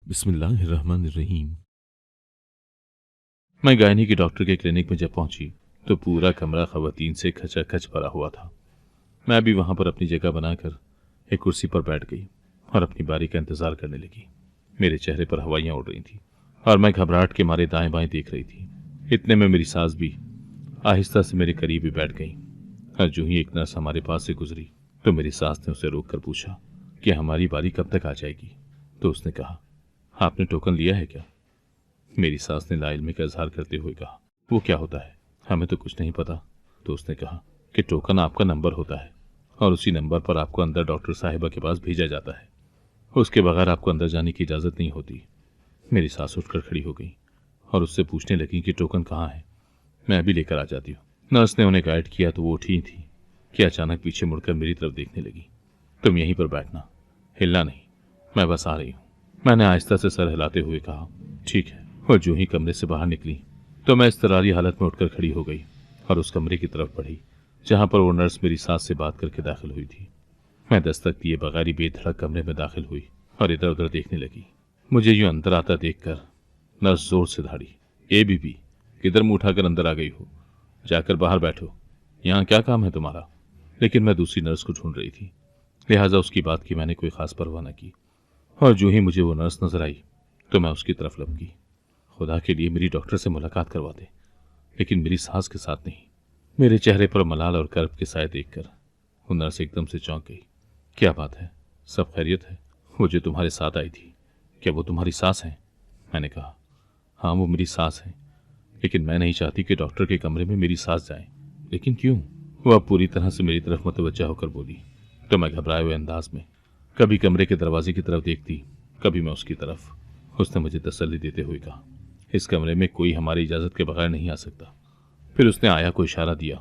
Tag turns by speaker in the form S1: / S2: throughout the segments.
S1: बिस्मिल्लाहिर्रहमानिर्रहीम। मैं गायनी के डॉक्टर के क्लिनिक में जब पहुंची तो पूरा कमरा खवातीन से खचाखच भरा हुआ था। मैं भी वहां पर अपनी जगह बनाकर एक कुर्सी पर बैठ गई और अपनी बारी का इंतजार करने लगी। मेरे चेहरे पर हवाइयां उड़ रही थी और मैं घबराहट के मारे दाएं बाएं देख रही थी। इतने में मेरी सास भी आहिस्ता से मेरे करीब ही बैठ गई और जो ही एक नर्स हमारे पास से गुजरी तो मेरी सास ने उसे रोक कर पूछा कि हमारी बारी कब तक आ जाएगी। तो उसने कहा, आपने टोकन लिया है क्या? मेरी सास ने लाइल्मी का इजहार करते हुए कहा, वो क्या होता है, हमें तो कुछ नहीं पता। तो उसने कहा कि टोकन आपका नंबर होता है और उसी नंबर पर आपको अंदर डॉक्टर साहिबा के पास भेजा जाता है। उसके बगैर आपको अंदर जाने की इजाज़त नहीं होती। मेरी सास उठकर खड़ी हो गई और उससे पूछने लगी कि टोकन कहाँ है, मैं अभी लेकर आ जाती हूँ। नर्स ने उन्हें गाइड किया तो वो उठी थी कि अचानक पीछे मुड़कर मेरी तरफ देखने लगी। तुम यहीं पर बैठना, हिलना नहीं, मैं बस आ रही हूँ। मैंने आहिस्ता से सर हिलाते हुए कहा, ठीक है। और जो ही कमरे से बाहर निकली तो मैं इज़्तिरारी हालत में उठकर खड़ी हो गई और उस कमरे की तरफ बढ़ी जहां पर वो नर्स मेरी सास से बात करके दाखिल हुई थी। मैं दस्तक दिए बगैर ही बेधड़क कमरे में दाखिल हुई और इधर उधर देखने लगी। मुझे यूं अंदर आता देखकर नर्स जोर से धाड़ी, ए बीबी, किधर मुंह उठाकर अंदर आ गई हो? जाकर बाहर बैठो, यहाँ क्या काम है तुम्हारा? लेकिन मैं दूसरी नर्स को ढूंढ रही थी, लिहाजा उसकी बात की मैंने कोई खास परवाह न की और जो ही मुझे वो नर्स नजर आई तो मैं उसकी तरफ लपकी। खुदा के लिए मेरी डॉक्टर से मुलाकात करवा दे, लेकिन मेरी सास के साथ नहीं। मेरे चेहरे पर मलाल और कर्ब के साए देखकर वो नर्स एकदम से चौंक गई। क्या बात है, सब खैरियत है? वो जो तुम्हारे साथ आई थी, क्या वो तुम्हारी सास है? मैंने कहा, हाँ वो मेरी सास है, लेकिन मैं नहीं चाहती कि डॉक्टर के कमरे में मेरी सास जाए। लेकिन क्यों? वो अब पूरी तरह से मेरी तरफ मुतवज्जा होकर बोली। तो मैं घबराए हुए अंदाज में कभी कमरे के दरवाजे की तरफ देखती, कभी मैं उसकी तरफ। उसने मुझे तसल्ली देते हुए कहा, इस कमरे में कोई हमारी इजाज़त के बगैर नहीं आ सकता। फिर उसने आया को इशारा दिया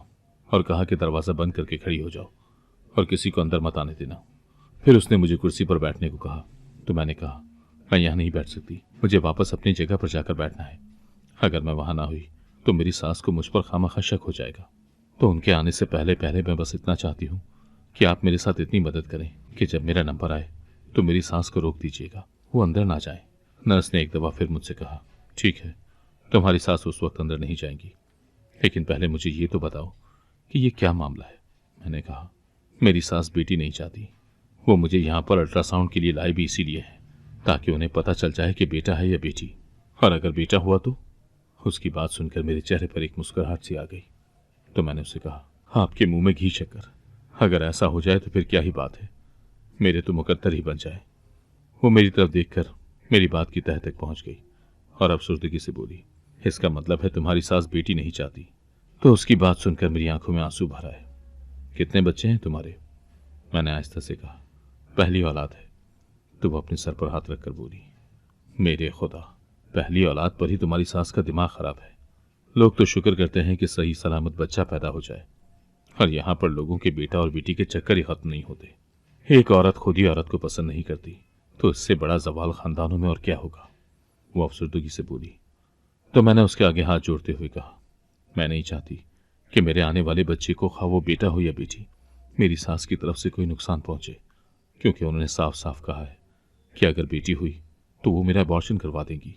S1: और कहा कि दरवाज़ा बंद करके खड़ी हो जाओ और किसी को अंदर मत आने देना। फिर उसने मुझे कुर्सी पर बैठने को कहा तो मैंने कहा, मैं यहाँ नहीं बैठ सकती, मुझे वापस अपनी जगह पर जाकर बैठना है। अगर मैं वहाँ ना हुई तो मेरी सास को मुझ पर खामखा शक हो जाएगा। तो उनके आने से पहले पहले मैं बस इतना चाहती हूँ कि आप मेरे साथ इतनी मदद करें कि जब मेरा नंबर आए तो मेरी सास को रोक दीजिएगा, वो अंदर ना जाए। नर्स ने एक दफ़ा फिर मुझसे कहा, ठीक है, तुम्हारी सास उस वक्त अंदर नहीं जाएंगी, लेकिन पहले मुझे ये तो बताओ कि ये क्या मामला है। मैंने कहा, मेरी सास बेटी नहीं चाहती, वो मुझे यहाँ पर अल्ट्रासाउंड के लिए लाई भी इसीलिए है ताकि उन्हें पता चल जाए कि बेटा है या बेटी, और अगर बेटा हुआ तो। उसकी बात सुनकर मेरे चेहरे पर एक मुस्कुराहट सी आ गई। तो मैंने उससे कहा, आपके मुंह में घी शक्कर, अगर ऐसा हो जाए तो फिर क्या ही बात है, मेरे तो मुकद्दर ही बन जाए। वो मेरी तरफ देखकर मेरी बात की तह तक पहुंच गई और अफसुर्दगी से बोली, इसका मतलब है तुम्हारी सास बेटी नहीं चाहती? तो उसकी बात सुनकर मेरी आंखों में आंसू भर आए। कितने बच्चे हैं तुम्हारे? मैंने आहिस्ता से कहा, पहली औलाद है। तो वो अपने सर पर हाथ रखकर बोली, मेरे खुदा, पहली औलाद पर ही तुम्हारी सास का दिमाग खराब है। लोग तो शुक्र करते हैं कि सही सलामत बच्चा पैदा हो जाए, और यहाँ पर लोगों के बेटा और बेटी के चक्कर ही खत्म नहीं होते। एक औरत खुद ही औरत को पसंद नहीं करती तो इससे बड़ा जवाल खानदानों में और क्या होगा। वो अफसरदगी से बोली। तो मैंने उसके आगे हाथ जोड़ते हुए कहा, मैं नहीं चाहती कि मेरे आने वाले बच्चे को, खा वो बेटा हो या बेटी, मेरी सास की तरफ से कोई नुकसान पहुंचे, क्योंकि उन्होंने साफ साफ कहा है कि अगर बेटी हुई तो वो मेरा अबॉर्शन करवा देंगी।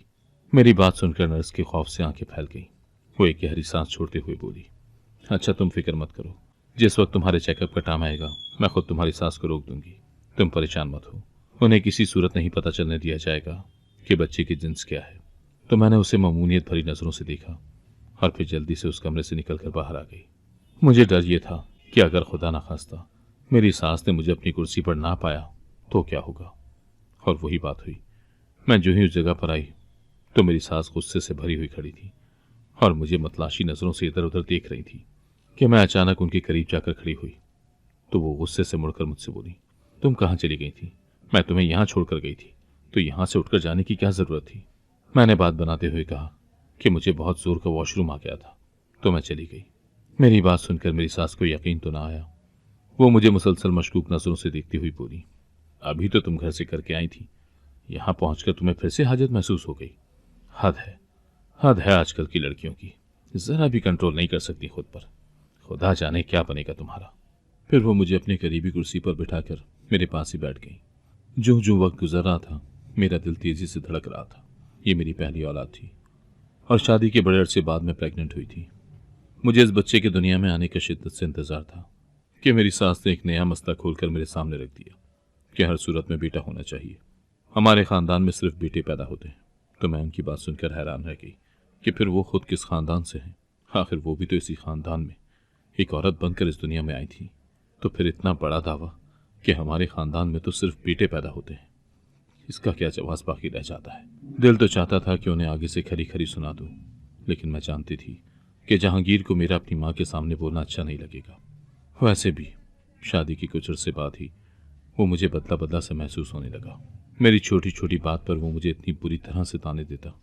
S1: मेरी बात सुनकर नर्स के खौफ से आंखें फैल गईं। वो एक गहरी सांस छोड़ते हुए बोली, अच्छा तुम फिक्र मत करो, जिस वक्त तुम्हारे चेकअप का टाइम आएगा मैं खुद तुम्हारी सास को रोक दूंगी। तुम परेशान मत हो, उन्हें किसी सूरत नहीं पता चलने दिया जाएगा कि बच्चे की जिन्स क्या है। तो मैंने उसे मामूनियत भरी नजरों से देखा और फिर जल्दी से उस कमरे से निकलकर बाहर आ गई। मुझे डर ये था कि अगर खुदा ना खास्ता मेरी सास ने मुझे अपनी कुर्सी पर ना पाया तो क्या होगा। और वही बात हुई। मैं जो ही उस जगह पर आई तो मेरी सास गुस्से से भरी हुई खड़ी थी और मुझे मतलाशी नजरों से इधर उधर देख रही थी कि मैं अचानक उनके करीब जाकर खड़ी हुई। तो वो गुस्से से मुड़कर मुझसे बोली, तुम कहाँ चली गई थी? मैं तुम्हें यहाँ छोड़कर गई थी, तो यहाँ से उठकर जाने की क्या जरूरत थी? मैंने बात बनाते हुए कहा कि मुझे बहुत जोर का वॉशरूम आ गया था तो मैं चली गई। मेरी बात सुनकर मेरी सास को यकीन तो ना आया। वो मुझे मुसलसल मशकूक नजरों से देखती हुई बोली, अभी तो तुम घर से करके आई थी, यहाँ पहुंचकर तुम्हें फिर से हाजत महसूस हो गई। हद है, हद है आजकल की लड़कियों की, जरा भी कंट्रोल नहीं कर सकती खुद पर। खुदा जाने क्या बनेगा तुम्हारा। फिर वो मुझे अपनी करीबी कुर्सी पर बिठाकर मेरे पास ही बैठ गई। जो जो वक्त गुजर रहा था मेरा दिल तेजी से धड़क रहा था। ये मेरी पहली औलाद थी और शादी के बड़े अरसे बाद में प्रेग्नेंट हुई थी। मुझे इस बच्चे की दुनिया में आने का शिद्दत से इंतजार था कि मेरी सास ने एक नया मसला खोलकर मेरे सामने रख दिया कि हर सूरत में बेटा होना चाहिए। हमारे खानदान में सिर्फ बेटे पैदा होते हैं। तो मैं उनकी बात सुनकर हैरान रह गई कि फिर वो खुद किस खानदान से हैं। आखिर वो भी तो इसी खानदान में एक औरत बनकर इस दुनिया में आई थी। तो फिर इतना बड़ा दावा कि हमारे खानदान में तो सिर्फ बेटे पैदा होते हैं, इसका क्या जवाब बाकी रह जाता है। दिल तो चाहता था कि उन्हें आगे से खरी खरी सुना दूं, लेकिन मैं जानती थी कि जहांगीर को मेरा अपनी माँ के सामने बोलना अच्छा नहीं लगेगा। वैसे भी शादी की कुछ अरसे बाद ही वो मुझे बदला बदला से महसूस होने लगा। मेरी छोटी छोटी बात पर वो मुझे इतनी बुरी तरह से ताने देता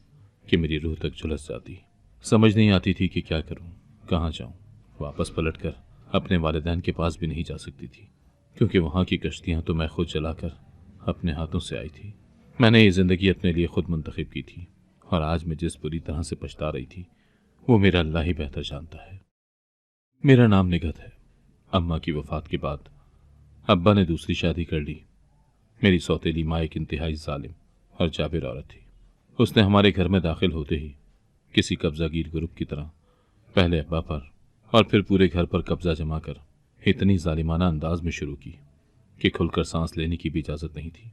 S1: कि मेरी रूह तक झुलस जाती। समझ नहीं आती थी कि क्या करूं, कहाँ जाऊं। वापस पलटकर अपने वालिदैन के पास भी नहीं जा सकती थी, क्योंकि वहाँ की कश्तियाँ तो मैं खुद चलाकर अपने हाथों से आई थी। मैंने ये ज़िंदगी अपने लिए खुद मुंतखब की थी और आज मैं जिस बुरी तरह से पछता रही थी वो मेरा अल्लाह ही बेहतर जानता है। मेरा नाम निगहत है। अम्मा की वफ़ात के बाद अब्बा ने दूसरी शादी कर ली। मेरी सौतेली माँ एक इंतहाई जालिम और जाबिर औरत थी। उसने हमारे घर में दाखिल होते ही किसी कब्जागीर ग्रुप की तरह पहले अब्बा पर और फिर पूरे घर पर कब्जा जमा कर इतनी जालिमाना अंदाज में शुरू की कि खुलकर सांस लेने की भी इजाज़त नहीं थी।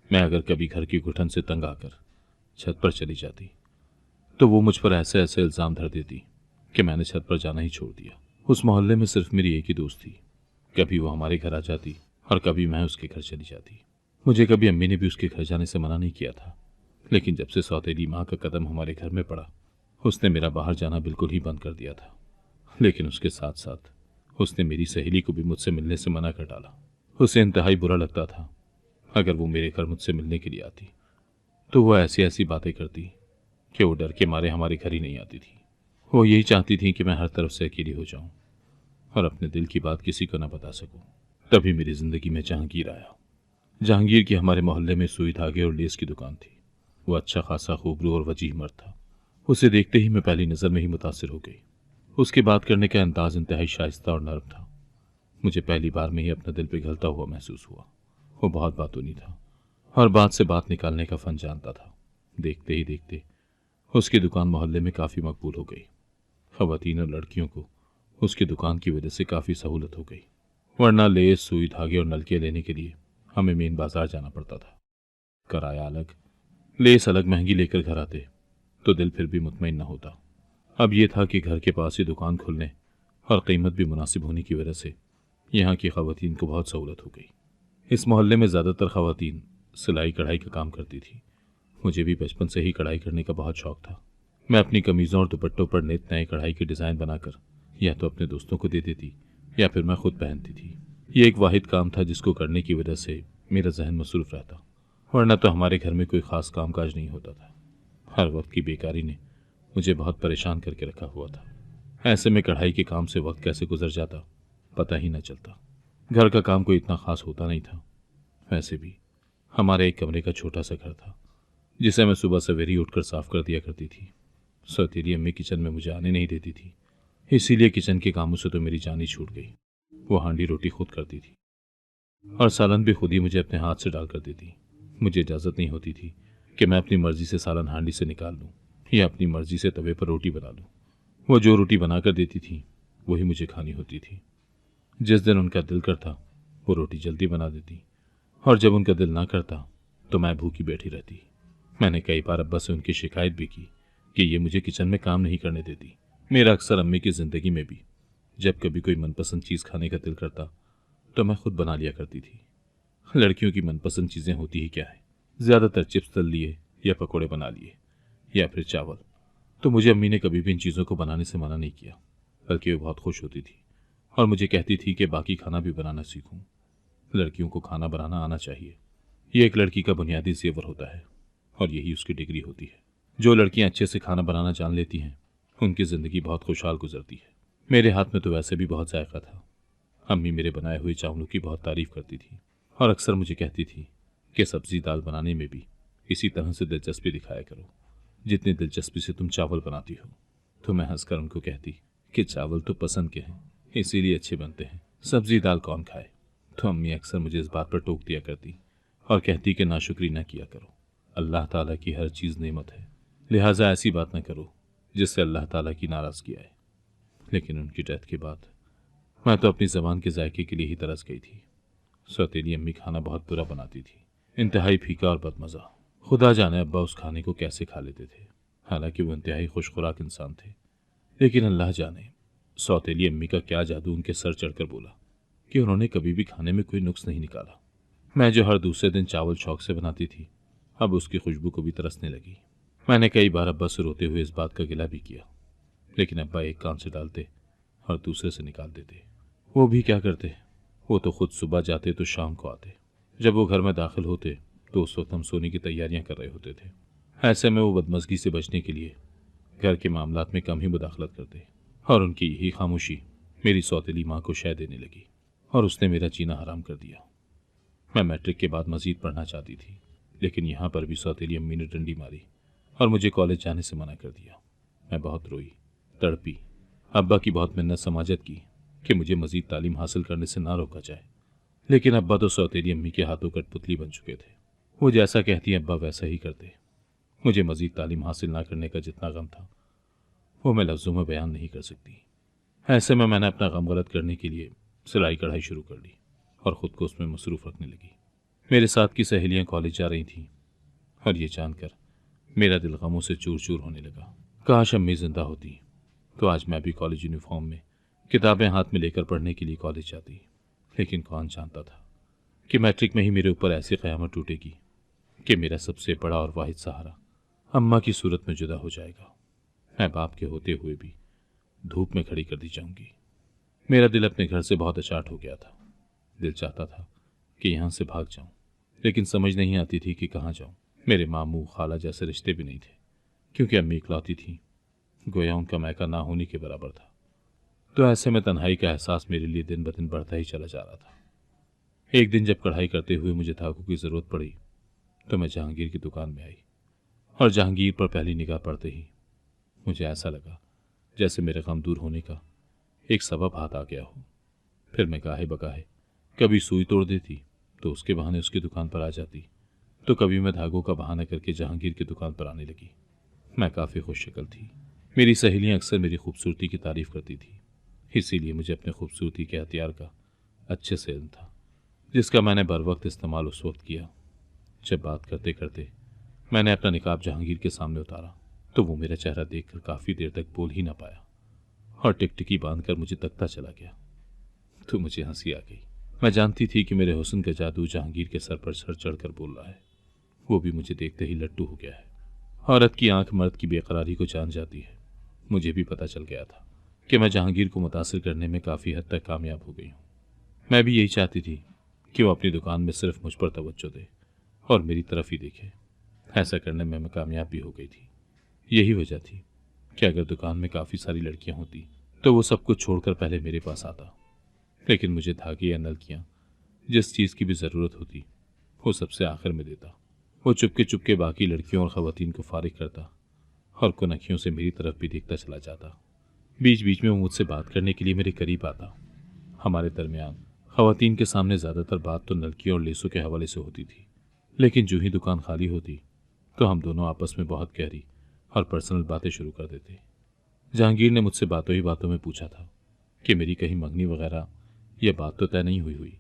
S1: मैं अगर कभी घर की घुटन से तंग आकर छत पर चली जाती तो वो मुझ पर ऐसे ऐसे इल्ज़ाम धर देती कि मैंने छत पर जाना ही छोड़ दिया। उस मोहल्ले में सिर्फ मेरी एक ही दोस्त थी। कभी वो हमारे घर आ जाती और कभी मैं उसके घर चली जाती। मुझे कभी अम्मी ने भी उसके घर जाने से मना नहीं किया था, लेकिन जब से सौतेली माँ का कदम हमारे घर में पड़ा उसने मेरा बाहर जाना बिल्कुल ही बंद कर दिया था। लेकिन उसके साथ साथ उसने मेरी सहेली को भी मुझसे मिलने से मना कर डाला। उसे इंतहाई बुरा लगता था अगर वो मेरे घर मुझसे मिलने के लिए आती तो वो ऐसी ऐसी बातें करती कि वो डर के मारे हमारे घर ही नहीं आती थी। वो यही चाहती थी कि मैं हर तरफ से अकेली हो जाऊं और अपने दिल की बात किसी को न बता सकूं। तभी मेरी जिंदगी में जहांगीर आया। जहांगीर की हमारे मोहल्ले में सुई धागे और लेस की दुकान थी। वो अच्छा खासा खूबरू और वजीह मर्द था। उसे देखते ही मैं पहली नज़र में ही मुतासिर हो गई। उसके बात करने का अंदाज इंतहाई शाइस्ता और नर्म था। मुझे पहली बार में ही अपना दिल पिघलता हुआ महसूस हुआ। वो बहुत बातूनी था और बात से बात निकालने का फन जानता था। देखते ही देखते उसकी दुकान मोहल्ले में काफ़ी मकबूल हो गई। ख़वातीन और लड़कियों को उसकी दुकान की वजह से काफ़ी सहूलत हो गई, वरना लेस सुई धागे और नलके लेने के लिए हमें मेन बाजार जाना पड़ता था। किराया अलग, लेस अलग महंगी लेकर घर आते तो दिल फिर भी मुतमईन न होता। अब यह था कि घर के पास ही दुकान खुलने और कीमत भी मुनासिब होने की वजह से यहाँ की ख़वातीन को बहुत सहूलत हो गई। इस मोहल्ले में ज़्यादातर ख़वातीन सिलाई कढ़ाई का काम करती थी। मुझे भी बचपन से ही कढ़ाई करने का बहुत शौक था। मैं अपनी कमीज़ों और दुपट्टों पर नित नए कढ़ाई के डिज़ाइन बनाकर या तो अपने दोस्तों को दे देती या फिर मैं खुद पहनती थी। ये एक वाहिद काम था जिसको करने की वजह से मेरा जहन मसरूफ़ रहता, वरना तो हमारे घर में कोई ख़ास काम काज नहीं होता था। हर वक्त की बेकारी ने मुझे बहुत परेशान करके रखा हुआ था। ऐसे में कढ़ाई के काम से वक्त कैसे गुजर जाता पता ही न चलता। घर का काम कोई इतना ख़ास होता नहीं था। वैसे भी हमारे एक कमरे का छोटा सा घर था जिसे मैं सुबह सवेरे ही उठकर साफ कर दिया करती थी। सौतेली अम्मी किचन में मुझे आने नहीं देती थी, इसीलिए किचन के कामों से तो मेरी जान ही छूट गई। वो हांडी रोटी खुद करती थी और सालन भी खुद ही मुझे अपने हाथ से डाल कर देती। मुझे इजाज़त नहीं होती थी कि मैं अपनी मर्जी से सालन हांडी से निकाल लूँ या अपनी मर्जी से तवे पर रोटी बना लूँ। वो जो रोटी बना कर देती थी वही मुझे खानी होती थी। जिस दिन उनका दिल करता वो रोटी जल्दी बना देती और जब उनका दिल ना करता तो मैं भूखी बैठी रहती। मैंने कई बार अब्बा से उनकी शिकायत भी की कि ये मुझे किचन में काम नहीं करने देती। मेरा अक्सर अम्मी की ज़िंदगी में भी जब कभी कोई मनपसंद चीज़ खाने का दिल करता तो मैं खुद बना लिया करती थी। लड़कियों की मनपसंद चीज़ें होती ही क्या है, ज़्यादातर चिप्स तल लिए या पकौड़े बना लिए या फिर चावल। तो मुझे अम्मी ने कभी भी इन चीज़ों को बनाने से मना नहीं किया, बल्कि वो बहुत खुश होती थी और मुझे कहती थी कि बाकी खाना भी बनाना सीखूं। लड़कियों को खाना बनाना आना चाहिए, ये एक लड़की का बुनियादी ज़ेवर होता है और यही उसकी डिग्री होती है। जो लड़कियां अच्छे से खाना बनाना जान लेती हैं उनकी ज़िंदगी बहुत खुशहाल गुजरती है। मेरे हाथ में तो वैसे भी बहुत जायका था। अम्मी मेरे बनाए हुए चावलों की बहुत तारीफ़ करती थी और अक्सर मुझे कहती थी कि सब्ज़ी दाल बनाने में भी इसी तरह से दिलचस्पी दिखाया करो जितनी दिलचस्पी से तुम चावल बनाती हो। तो मैं हंसकर उनको कहती कि चावल तो पसंद के हैं, इसीलिए अच्छे बनते हैं, सब्ज़ी दाल कौन खाए। तो अम्मी अक्सर मुझे इस बात पर टोक दिया करती और कहती कि नाशुक्री ना किया करो। अल्लाह ताला की हर चीज़ नेमत है, लिहाजा ऐसी बात न करो जिससे अल्लाह ताला की नाराज़गी आए। लेकिन उनकी डेथ के बाद मैं तो अपनी ज़बान के जायके के लिए ही तरस गई थी। सौतेली अम्मी खाना बहुत बुरा बनाती थी, इंतहाई फीका और बदमज़ा। खुदा जाने अब्बा उस खाने को कैसे खा लेते थे, हालांकि वो इंतहाई खुशखुराक इंसान थे। लेकिन अल्लाह जाने सौतेली अम्मी का क्या जादू उनके सर चढ़कर बोला कि उन्होंने कभी भी खाने में कोई नुक्स नहीं निकाला। मैं जो हर दूसरे दिन चावल शौक से बनाती थी, अब उसकी खुशबू को भी तरसने लगी। मैंने कई बार अब्बा से रोते हुए इस बात का गिला भी किया, लेकिन अब्बा एक कान से डालते और दूसरे से निकाल देते। वो भी क्या करते, वो तो खुद सुबह जाते तो शाम को आते। जब वो घर में दाखिल होते तो उस वक्त हम सोने की तैयारियां कर रहे होते थे। ऐसे में वो बदमज़गी से बचने के लिए घर के मामलात में कम ही मुदाखलत करते, और उनकी यही खामोशी मेरी सौतेली माँ को शय देने लगी और उसने मेरा जीना हराम कर दिया। मैं मैट्रिक के बाद मज़ीद पढ़ना चाहती थी, लेकिन यहाँ पर भी सौतेली अम्मी ने डंडी मारी और मुझे कॉलेज जाने से मना कर दिया। मैं बहुत रोई, तड़पी, अब्बा की बहुत मिन्नत समाजत की कि मुझे मज़ीद तालीम हासिल करने से ना रोका जाए। लेकिन अब्बा तो सौतेली अम्मी के हाथों कठपुतली बन चुके थे। वो जैसा कहती अब्बा वैसा ही करते। मुझे मज़ीद तालीम हासिल ना करने का जितना गम था वो मैं लफ्ज़ों में बयान नहीं कर सकती। ऐसे में मैंने अपना गम गलत करने के लिए सिलाई कढ़ाई शुरू कर ली और ख़ुद को उसमें मसरूफ़ रखने लगी। मेरे साथ की सहेलियाँ कॉलेज जा रही थीं और ये जानकर मेरा दिल गमों से चूर चूर होने लगा। काश अम्मी ज़िंदा होती तो आज मैं भी कॉलेज यूनिफॉर्म में किताबें हाथ में लेकर पढ़ने के लिए कॉलेज जाती। लेकिन कौन जानता था कि मैट्रिक में ही मेरे ऊपर ऐसी क़यामत टूटेगी कि मेरा सबसे बड़ा और वाहिद सहारा अम्मा की सूरत में जुदा हो जाएगा। मैं बाप के होते हुए भी धूप में खड़ी कर दी जाऊंगी। मेरा दिल अपने घर से बहुत अचाट हो गया था। दिल चाहता था कि यहाँ से भाग जाऊं, लेकिन समझ नहीं आती थी कि कहाँ जाऊं। मेरे मामू खाला जैसे रिश्ते भी नहीं थे, क्योंकि अम्मी इकलौती थी, गोया उनका मैका ना होने के बराबर था। तो ऐसे में तन्हाई का एहसास मेरे लिए दिन ब दिन बढ़ता ही चला जा रहा था। एक दिन जब कढ़ाई करते हुए मुझे धागों की ज़रूरत पड़ी तो मैं जहांगीर की दुकान में आई, और जहांगीर पर पहली निगाह पड़ते ही मुझे ऐसा लगा जैसे मेरे गम दूर होने का एक सबब हाथ आ गया हो। फिर मैं गाहे बगाहे कभी सुई तोड़ देती तो उसके बहाने उसकी दुकान पर आ जाती, तो कभी मैं धागों का बहाना करके जहांगीर की दुकान पर आने लगी। मैं काफ़ी खुशशक्ल थी। मेरी सहेलियाँ अक्सर मेरी खूबसूरती की तारीफ़ करती थी, इसीलिए मुझे अपने खूबसूरती के हथियार का अच्छे से इल्म था, जिसका मैंने बर वक्त इस्तेमाल उस वक्त किया जब बात करते करते मैंने अपना निकाब जहांगीर के सामने उतारा तो वो मेरा चेहरा देखकर काफ़ी देर तक बोल ही ना पाया और टिकटिकी बांधकर मुझे तकता चला गया। तो मुझे हंसी आ गई। मैं जानती थी कि मेरे हुस्न का जादू जहांगीर के सर पर सर चढ़कर बोल रहा है। वो भी मुझे देखते ही लट्टू हो गया है। औरत की आंख मर्द की बेकरारी को जान जाती है। मुझे भी पता चल गया था कि मैं जहांगीर को मुतासिर करने में काफ़ी हद तक कामयाब हो गई हूँ। मैं भी यही चाहती थी कि वो अपनी दुकान में सिर्फ मुझ पर तवज्जो दे और मेरी तरफ ही देखे। ऐसा करने में मैं कामयाब भी हो गई थी। यही वजह थी कि अगर दुकान में काफ़ी सारी लड़कियां होती तो वो सब कुछ छोड़कर पहले मेरे पास आता, लेकिन मुझे धागे या नलकियां जिस चीज़ की भी ज़रूरत होती वो सबसे आखिर में देता। वो चुपके चुपके बाकी लड़कियों और ख़वातीन को फारिग करता और कुनखियों से मेरी तरफ भी देखता चला जाता। बीच बीच में वो मुझसे बात करने के लिए मेरे करीब आता। हमारे दरमियान ख़वातीन के सामने ज़्यादातर बात तो नलकियों और लेसों के हवाले से होती थी, लेकिन जो ही दुकान खाली होती तो हम दोनों आपस में बहुत गहरी और पर्सनल बातें शुरू कर देते। जहांगीर ने मुझसे बातों ही बातों में पूछा था कि मेरी कहीं मंगनी वगैरह यह बात तो तय नहीं हुई।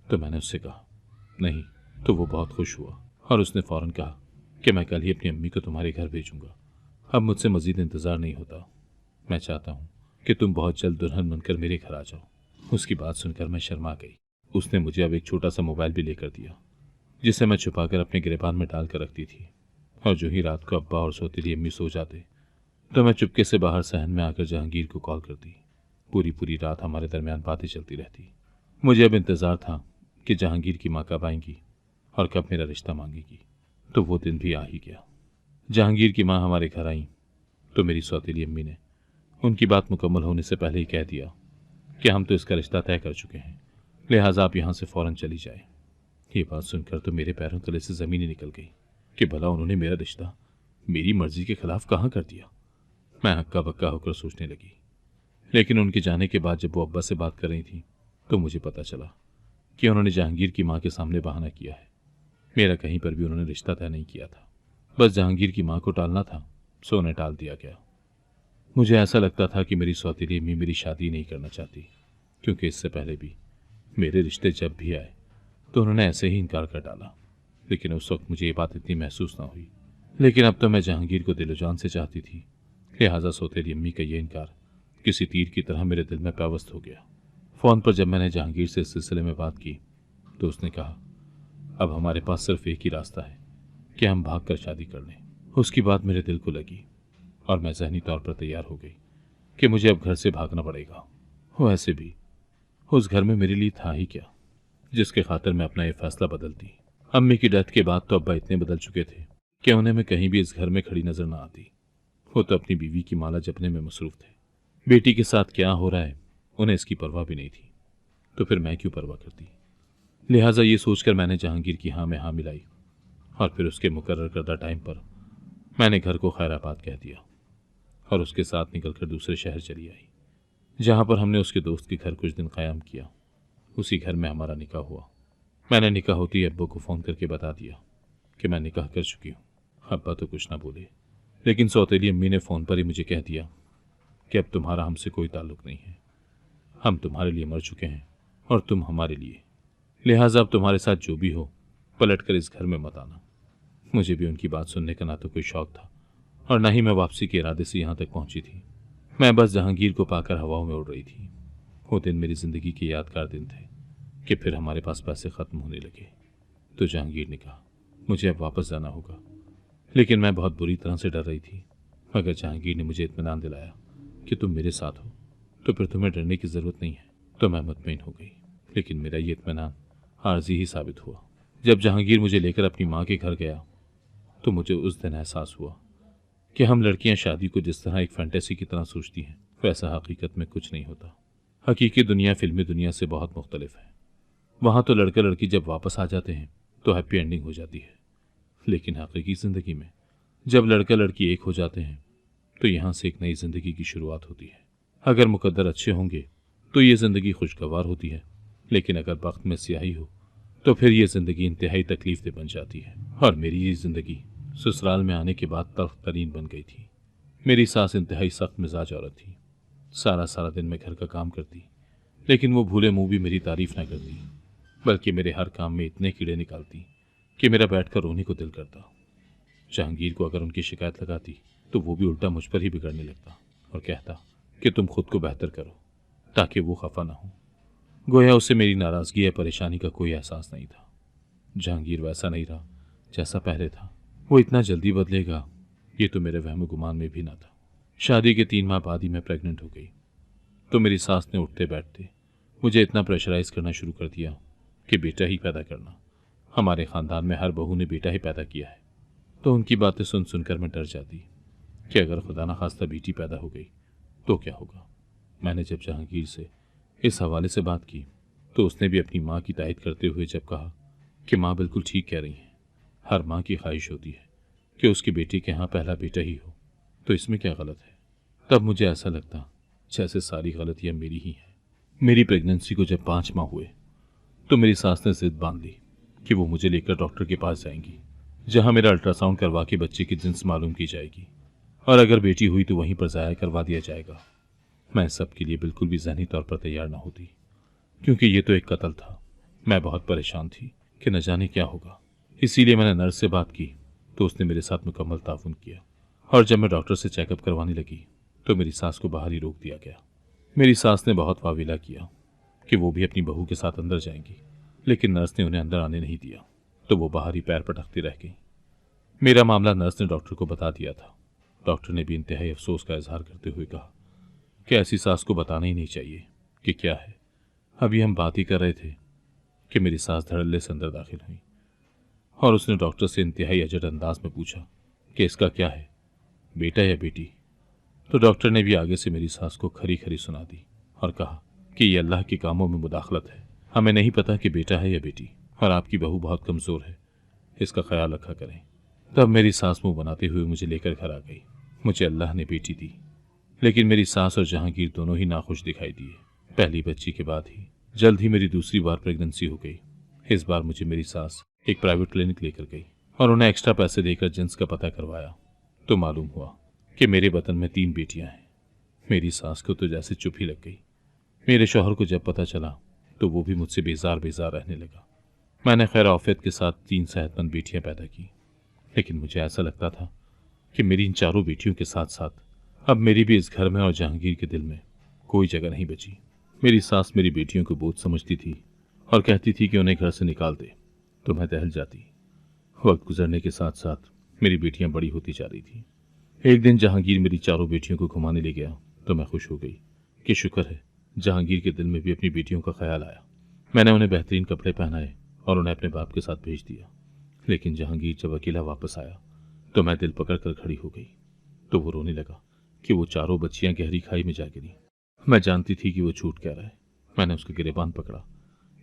S1: तो मैंने उससे कहा नहीं। तो वो बहुत खुश हुआ और उसने फ़ौरन कहा कि मैं कल ही अपनी अम्मी को तुम्हारे घर भेजूंगा। अब मुझसे मज़ीद इंतज़ार नहीं होता। मैं चाहता हूँ कि तुम बहुत जल्द दुल्हन बनकर मेरे घर आ जाओ। उसकी बात सुनकर मैं शर्मा गई। उसने मुझे अब एक छोटा सा मोबाइल भी लेकर दिया, जिसे मैं छुपाकर अपने गिरेबान में डाल कर रखती थी। और जो ही रात को अब्बा और सौतेली अम्मी सो जाते तो मैं चुपके से बाहर सहन में आकर जहांगीर को कॉल करती। पूरी पूरी रात हमारे दरमियान बातें चलती रहती। मुझे अब इंतज़ार था कि जहांगीर की माँ कब आएंगी और कब मेरा रिश्ता मांगेगी। तो वो दिन भी आ ही गया। जहांगीर की माँ हमारे घर आई तो मेरी सौतेली अम्मी ने उनकी बात मुकम्मल होने से पहले ही कह दिया कि हम तो इसका रिश्ता तय कर चुके हैं, लिहाजा आप यहाँ से फ़ौरन चली जाए। ये बात सुनकर तो मेरे पैरों तले से ज़मीन ही निकल गई कि भला उन्होंने मेरा रिश्ता मेरी मर्जी के खिलाफ कहाँ कर दिया। मैं हक्का बक्का होकर सोचने लगी, लेकिन उनके जाने के बाद जब वो अब्बा से बात कर रही थी तो मुझे पता चला कि उन्होंने जहांगीर की माँ के सामने बहाना किया है। मेरा कहीं पर भी उन्होंने रिश्ता तय नहीं किया था। बस जहांगीर की माँ को टालना था, सो उन्हें टाल दिया गया। मुझे ऐसा लगता था कि मेरी सौतेली अम्मी मेरी शादी नहीं करना चाहती, क्योंकि इससे पहले भी मेरे रिश्ते जब भी आए तो उन्होंने ऐसे ही इनकार कर डाला। लेकिन उस वक्त मुझे ये बात इतनी महसूस ना हुई। लेकिन अब तो मैं जहांगीर को दिलो जान से चाहती थी, लिहाजा सौतेली अम्मी का ये इनकार किसी तीर की तरह मेरे दिल में पेवस्त हो गया। फ़ोन पर जब मैंने जहांगीर से इस सिलसिले में बात की तो उसने कहा, अब हमारे पास सिर्फ एक ही रास्ता है कि हम भाग कर शादी कर लें। उसकी बात मेरे दिल को लगी और मैं ज़हनी तौर पर तैयार हो गई कि मुझे अब घर से भागना पड़ेगा। वैसे भी उस घर में मेरे लिए था ही क्या जिसके खातिर मैं अपना ये फैसला बदलती। अम्मी की डेथ के बाद तो अब्बा इतने बदल चुके थे कि उन्हें मैं कहीं भी इस घर में खड़ी नजर ना आती। वो तो अपनी बीवी की माला जपने में मसरूफ थे। बेटी के साथ क्या हो रहा है उन्हें इसकी परवाह भी नहीं थी, तो फिर मैं क्यों परवाह करती। लिहाजा ये सोचकर मैंने जहांगीर की हाँ में हाँ मिलाई और फिर उसके मुकर्रर करदा टाइम पर मैंने घर को खैराबाद कह दिया और उसके साथ निकलकर दूसरे शहर चली आई, जहां पर हमने उसके दोस्त के घर कुछ दिन क़याम किया। उसी घर में हमारा निकाह हुआ। मैंने निकाह होती अब्बू को फ़ोन करके बता दिया कि मैं निकाह कर चुकी हूँ। अब्बा तो कुछ ना बोले, लेकिन सौतेली अम्मी ने फ़ोन पर ही मुझे कह दिया कि अब तुम्हारा हमसे कोई ताल्लुक़ नहीं है, हम तुम्हारे लिए मर चुके हैं और तुम हमारे लिए, लिहाजा अब तुम्हारे साथ जो भी हो पलट कर इस घर में मत आना। मुझे भी उनकी बात सुनने का ना तो कोई शौक़ था और ना ही मैं वापसी के इरादे से यहाँ तक पहुँची थी। मैं बस जहांगीर को पाकर हवाओं में उड़ रही थी। वो दिन मेरी ज़िंदगी के यादगार दिन थे कि फिर हमारे पास पैसे ख़त्म होने लगे तो जहांगीर ने कहा मुझे अब वापस जाना होगा। लेकिन मैं बहुत बुरी तरह से डर रही थी, मगर जहांगीर ने मुझे इत्मीनान दिलाया कि तुम मेरे साथ हो तो फिर तुम्हें डरने की ज़रूरत नहीं है, तो मैं मुतमईन हो गई। लेकिन मेरा ये इत्मीनान आर्जी ही साबित हुआ। जब जहांगीर मुझे लेकर अपनी माँ के घर गया तो मुझे उस दिन एहसास हुआ कि हम लड़कियां शादी को जिस तरह एक फैंटेसी की तरह सोचती हैं वैसा हकीकत में कुछ नहीं होता। हकीकी दुनिया फिल्मी दुनिया से बहुत मुख्तलिफ है। वहाँ तो लड़का लड़की जब वापस आ जाते हैं तो हैप्पी एंडिंग हो जाती है, लेकिन हकीकी ज़िंदगी में जब लड़का लड़की एक हो जाते हैं तो यहाँ से एक नई ज़िंदगी की शुरुआत होती है। अगर मुकद्दर अच्छे होंगे तो ये ज़िंदगी खुशगवार होती है, लेकिन अगर वक्त में स्याही हो तो फिर ये ज़िंदगी इंतहाई तकलीफ बन जाती है। और मेरी ये ज़िंदगी ससुराल में आने के बाद तल्ख तरीन बन गई थी। मेरी सास इंतहाई सख्त मिजाज औरत थी। सारा सारा दिन मैं घर का काम करती, लेकिन वो भूले मुंह भी मेरी तारीफ ना करती, बल्कि मेरे हर काम में इतने कीड़े निकालती कि मेरा बैठकर रोने को दिल करता। जहांगीर को अगर उनकी शिकायत लगाती तो वो भी उल्टा मुझ पर ही बिगड़ने लगता और कहता कि तुम खुद को बेहतर करो ताकि वो खफा ना हो। गोया उसे मेरी नाराज़गी या परेशानी का कोई एहसास नहीं था। जहांगीर वैसा नहीं रहा जैसा पहले था। वो इतना जल्दी बदलेगा ये तो मेरे वहम गुमान में भी ना था। शादी के 3 माह बाद ही मैं प्रेग्नेंट हो गई तो मेरी सास ने उठते बैठते मुझे इतना प्रेशराइज करना शुरू कर दिया कि बेटा ही पैदा करना। हमारे ख़ानदान में हर बहू ने बेटा ही पैदा किया है, तो उनकी बातें सुन सुनकर मैं डर जाती कि अगर खुदा न खास्ता बेटी पैदा हो गई तो क्या होगा। मैंने जब जहांगीर से इस हवाले से बात की तो उसने भी अपनी माँ की तायद करते हुए जब कहा कि माँ बिल्कुल ठीक कह रही हैं, हर माँ की ख्वाहिश होती है कि उसकी बेटी के यहाँ पहला बेटा ही हो, तो इसमें क्या गलत है। तब मुझे ऐसा लगता जैसे सारी गलतियाँ मेरी ही हैं। मेरी प्रेगनेंसी को जब 5 माह हुए तो मेरी सास ने जिद बांध ली कि वो मुझे लेकर डॉक्टर के पास जाएंगी, जहाँ मेरा अल्ट्रासाउंड करवा के बच्चे की जिन्स मालूम की जाएगी और अगर बेटी हुई तो वहीं पर ज़ाया करवा दिया जाएगा। मैं सब के लिए बिल्कुल भी ज़हनी तौर पर तैयार ना होती, क्योंकि ये तो एक कत्ल था। मैं बहुत परेशान थी कि न जाने क्या होगा। इसीलिए मैंने नर्स से बात की तो उसने मेरे साथ मुकम्मल ताउन किया और जब मैं डॉक्टर से चेकअप करवाने लगी तो मेरी सास को बाहर ही रोक दिया गया। मेरी सास ने बहुत वाविला किया कि वो भी अपनी बहू के साथ अंदर जाएंगी, लेकिन नर्स ने उन्हें अंदर आने नहीं दिया तो वो बाहर ही पैर पटकती रह गई। मेरा मामला नर्स ने डॉक्टर को बता दिया था। डॉक्टर ने भी इंतहाई अफसोस का इजहार करते हुए कहा कि ऐसी सास को बताना ही नहीं चाहिए कि क्या है। अभी हम बात ही कर रहे थे कि मेरी सास धड़ल्ले से अंदर दाखिल हुई और उसने डॉक्टर से इंतहाई अजट अंदाज में पूछा कि इसका क्या है, बेटा या बेटी। तो डॉक्टर ने भी आगे से मेरी सास को खरी खरी सुना दी और कहा कि ये अल्लाह के कामों में मुदाखलत है, हमें नहीं पता कि बेटा है या बेटी, और आपकी बहू बहुत कमज़ोर है, इसका ख्याल रखा करें। तब मेरी सास मुंह बनाते हुए मुझे लेकर घर आ गई। मुझे अल्लाह ने बेटी दी, लेकिन मेरी सास और जहांगीर दोनों ही नाखुश दिखाई दिए। पहली बच्ची के बाद ही जल्द ही मेरी दूसरी बार प्रेगनेंसी हो गई। इस बार मुझे मेरी सास एक प्राइवेट क्लिनिक लेकर गई और उन्हें एक्स्ट्रा पैसे देकर जिन्स का पता करवाया तो मालूम हुआ कि मेरे वतन में 3 बेटियां हैं। मेरी सास को तो जैसे चुप ही लग गई। मेरे शौहर को जब पता चला तो वो भी मुझसे बेजार बेजार रहने लगा। मैंने खैर आफियत के साथ 3 सेहतमंद बेटियां पैदा की, लेकिन मुझे ऐसा लगता था कि मेरी इन चारों बेटियों के साथ साथ अब मेरी भी इस घर में और जहांगीर के दिल में कोई जगह नहीं बची। मेरी सास मेरी बेटियों को बोझ समझती थी और कहती थी कि उन्हें घर से निकाल दे, तो मैं दहल जाती। वक्त गुजरने के साथ साथ मेरी बेटियां बड़ी होती जा रही थी। एक दिन जहांगीर मेरी चारों बेटियों को घुमाने ले गया तो मैं खुश हो गई कि शुक्र है जहांगीर के दिल में भी अपनी बेटियों का ख्याल आया। मैंने उन्हें बेहतरीन कपड़े पहनाए और उन्हें अपने बाप के साथ भेज दिया। लेकिन जहांगीर जब अकेला वापस आया तो मैं दिल पकड़ कर खड़ी हो गई। तो वो रोने लगा कि वो चारों बच्चियां गहरी खाई में जा गिरी। मैं जानती थी कि वो झूठ कह रहा है। मैंने उसका गिरेबान पकड़ा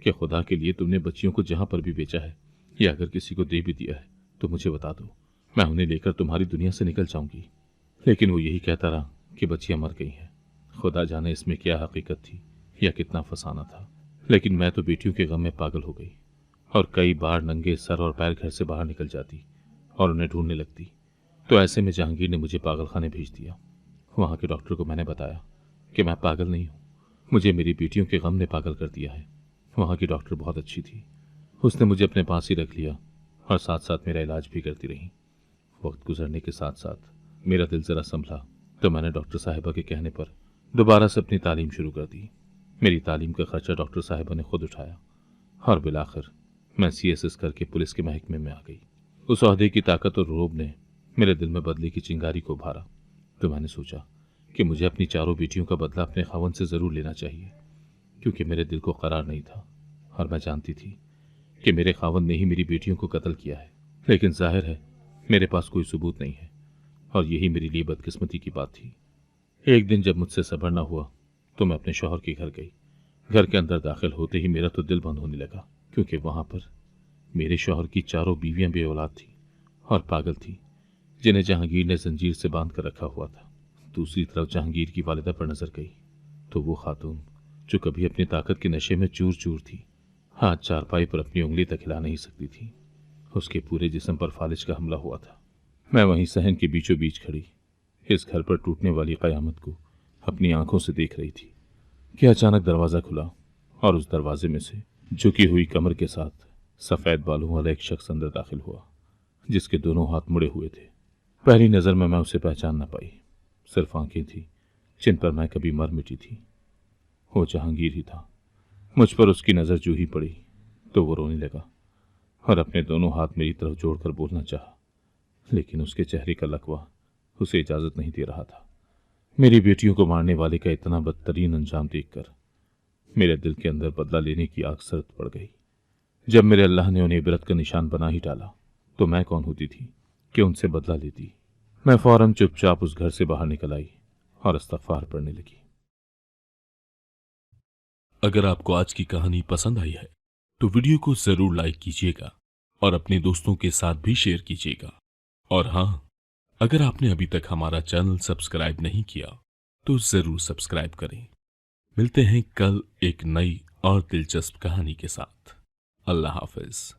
S1: कि खुदा के लिए तुमने बच्चियों को जहां पर भी बेचा है या अगर किसी को दे भी दिया है तो मुझे बता दो, मैं उन्हें लेकर तुम्हारी दुनिया से निकल जाऊंगी। लेकिन वो यही कहता रहा कि बच्चियां मर गई हैं। खुदा जाने इसमें क्या हकीकत थी या कितना फसाना था, लेकिन मैं तो बेटियों के गम में पागल हो गई और कई बार नंगे सर और पैर घर से बाहर निकल जाती और उन्हें ढूंढने लगती। तो ऐसे में जहांगीर ने मुझे पागलखाने भेज दिया। वहां के डॉक्टर को मैंने बताया कि मैं पागल नहीं हूं, मुझे मेरी बेटियों के गम ने पागल कर दिया है। वहां की डॉक्टर बहुत अच्छी थी, उसने मुझे अपने पास ही रख लिया और साथ साथ मेरा इलाज भी करती रही। वक्त गुजरने के साथ साथ मेरा दिल जरा संभला तो मैंने डॉक्टर साहिबा के कहने पर दोबारा से अपनी तालीम शुरू कर दी। मेरी तालीम का खर्चा डॉक्टर साहिबा ने खुद उठाया और बिलाखिर मैं CSS करके पुलिस के महकमे में आ गई। उस ओहदे की ताकत और रोब ने मेरे दिल में बदले की चिंगारी को उभारा तो मैंने सोचा कि मुझे अपनी चारों बेटियों का बदला अपने खावन से जरूर लेना चाहिए, क्योंकि मेरे दिल को करार नहीं था और मैं जानती थी कि मेरे खावन ने ही मेरी बेटियों को कत्ल किया है। लेकिन जाहिर है मेरे पास कोई सबूत नहीं है और यही मेरे लिए बदकिस्मती की बात थी। एक दिन जब मुझसे सब्र न हुआ तो मैं अपने शौहर के घर गई। घर के अंदर दाखिल होते ही मेरा तो दिल बंद होने लगा, क्योंकि वहां पर मेरे शौहर की चारों बीवियां बे औलाद थी और पागल थी, जिन्हें जहांगीर ने जंजीर से बांध कर रखा हुआ था। दूसरी तरफ जहांगीर की वालिदा पर नजर गई तो वो खातून जो कभी अपनी ताकत के नशे में चूर चूर थी, हाथ चारपाई पर अपनी उंगली तक हिला नहीं सकती थी। उसके पूरे जिस्म पर फालिज का हमला हुआ था। मैं वहीं सहन के बीचों बीच खड़ी इस घर पर टूटने वाली कयामत को अपनी आंखों से देख रही थी कि अचानक दरवाजा खुला और उस दरवाजे में से झुकी हुई कमर के साथ सफेद बालों वाला एक शख्स अंदर दाखिल हुआ, जिसके दोनों हाथ मुड़े हुए थे। पहली नजर में मैं उसे पहचान न पाई, सिर्फ आंखें थी जिन पर मैं कभी मर मिटी थी। वो जहांगीर ही था। मुझ पर उसकी नजर जो ही पड़ी तो वो रोने लगा और अपने दोनों हाथ मेरी तरफ जोड़कर बोलना चाहा, लेकिन उसके चेहरे का लकवा उसे इजाजत नहीं दे रहा था। मेरी बेटियों को मारने वाले का इतना बदतरीन अंजाम देखकर मेरे दिल के अंदर बदला लेने की आग सर्द पड़ गई। जब मेरे अल्लाह ने उन्हें इबरत का निशान बना ही डाला तो मैं कौन होती थी कि उनसे बदला लेती। मैं फौरन चुपचाप उस घर से बाहर निकल आई और इस्तगफार पढ़ने लगी।
S2: अगर आपको आज की कहानी पसंद आई है तो वीडियो को जरूर लाइक कीजिएगा और अपने दोस्तों के साथ भी शेयर कीजिएगा। और हाँ, अगर आपने अभी तक हमारा चैनल सब्सक्राइब नहीं किया तो जरूर सब्सक्राइब करें। मिलते हैं कल एक नई और दिलचस्प कहानी के साथ। अल्लाह हाफिज।